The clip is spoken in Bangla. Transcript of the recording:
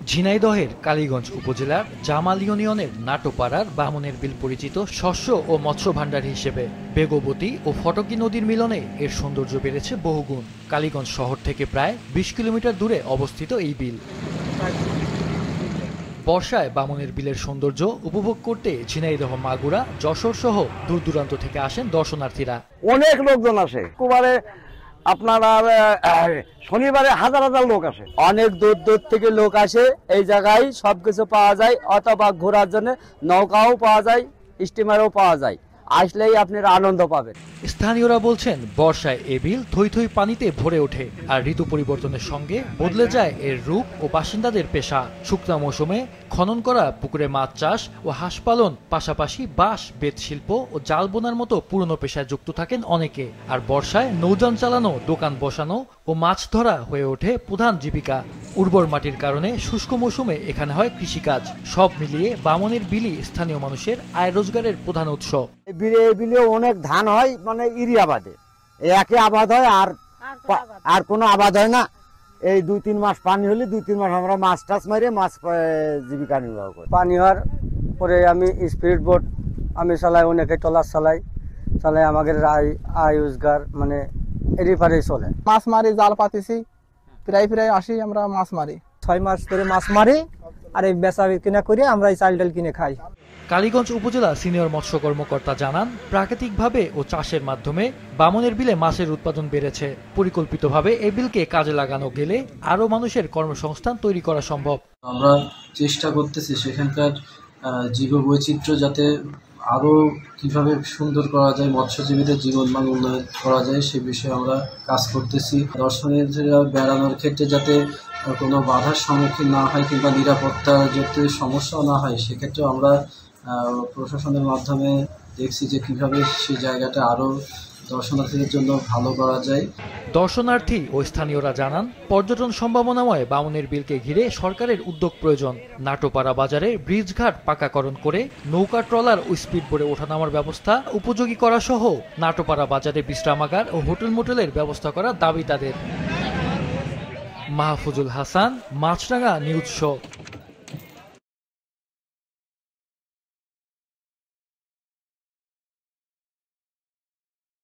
ঝিনাইদহের কালীগঞ্জ উপজেলার জামাল ইউনিয়নের নাটোপাড়ার বামনের বিল পরিচিত শস্য ও মৎস্য ভাণ্ডার হিসেবে বেগবতী ও ফটকি নদীর মিলনে এর সৌন্দর্য বেড়েছে বহুগুণ। কালীগঞ্জ শহর থেকে প্রায় ২০ কিলোমিটার দূরে অবস্থিত এই বিল। বর্ষায় বামনের বিলের সৌন্দর্য উপভোগ করতে ঝিনাইদহ, মাগুরা, যশোর সহ দূর দূরান্ত থেকে আসেন দর্শনার্থীরা। অনেক লোকজন আসে, আপনার শনিবারে হাজার হাজার লোক আসে, অনেক দূর দূর থেকে লোক আসে। এই জায়গায় সবকিছু পাওয়া যায়, অথবা ঘোরার জন্য নৌকাও পাওয়া যায়, স্টিমারও পাওয়া যায়। আসলেই আপনারা আনন্দ পাবেন। স্থানীয়রা বলছেন, বর্ষায় এ বিল থই থই পানিতে ভরে ওঠে, আর ঋতু পরিবর্তনের সঙ্গে বদলে যায় এর রূপ ও বাসিন্দাদের পেশা। শুকনা মৌসুমে খনন করা পুকুরে মাছ চাষ ও হাঁস পালন, পাশাপাশি বাঁশ, বেত শিল্প ও জাল বোনার মতো পুরনো পেশায় যুক্ত থাকেন অনেকে। আর বর্ষায় নৌযান চালানো, দোকান বসানো ও মাছ ধরা হয়ে ওঠে প্রধান জীবিকা। উর্বর মাটির কারণে শুষ্ক মৌসুমে এখানে হয় কৃষিকাজ। সব মিলিয়ে বামনের বিলি স্থানীয় মানুষের আয় রোজগারের প্রধান উৎস। বিলে অনেক ধান হয়, মানে ইরিয়া বাদে একে আবাদ হয়, আর কোনো আবাদ হয় না। এই ২-৩ মাস পানি হলে ২-৩ মাস আমরা মাছ টাছ মারে মাছ জীবিকা নির্বাহ করি। পানি হওয়ার পরে আমি স্পিড বোট আমি চালাই, অনেকে ট্রলার চালাই আমাদের আয় রোজগার মানে এরই পারে চলে। মাছ মারি, জাল পাতিছি, প্রায় আসি আমরা মাছ মারি। ৬ মাস ধরে মাছ মারি, আর এই বেচা কিনা করে আমরা এই চাল ডাল কিনে খাই। কালীগঞ্জ উপজেলা সিনিয়র মৎস্য কর্মকর্তা জানান, প্রাকৃতিকভাবে ও চাষের মাধ্যমে বামনের বিলে মাছের উৎপাদন বেড়েছে। পরিকল্পিতভাবে এই বিলকে কাজে লাগানো গেলে আরো মানুষের কর্মসংস্থান তৈরি করা সম্ভব। আমরা চেষ্টা করতেছি সেখানকার জীববৈচিত্র্য যাতে আরো কিভাবে সুন্দর করা যায়, মৎস্যজীবীদের জীবনমান উন্নয়ন করা যায়, সে বিষয়ে আমরা কাজ করতেছি। দর্শনার্থীরা বেড়ানোর ক্ষেত্রে যাতে কোনো বাধার সম্মুখীন না হয় কিংবা নিরাপত্তার যাতে সমস্যা না হয়, সেক্ষেত্রে আমরা প্রশাসনের মাধ্যমে দেখছি যে কিভাবে সেই জায়গাটা আরো দর্শনার্থীদের জন্য ভালো করা যায়। দর্শনার্থী ও স্থানীয়রা জানান, পর্যটন সম্ভাবনাময় বামনের বিলকে ঘিরে সরকারের উদ্যোগ প্রয়োজন। নাটোপাড়া বাজারে ব্রিজঘাট পাকাকরণ করে নৌকা, ট্রলার ও স্পিড বোটে ওঠানামার ব্যবস্থা উপযোগী করা সহ নাটোপাড়া বাজারে বিশ্রামাগার ও হোটেল মোটেলের ব্যবস্থা করার দাবি তাদের। মাহফুজুল হাসান, মাছরাঙা নিউজ শো।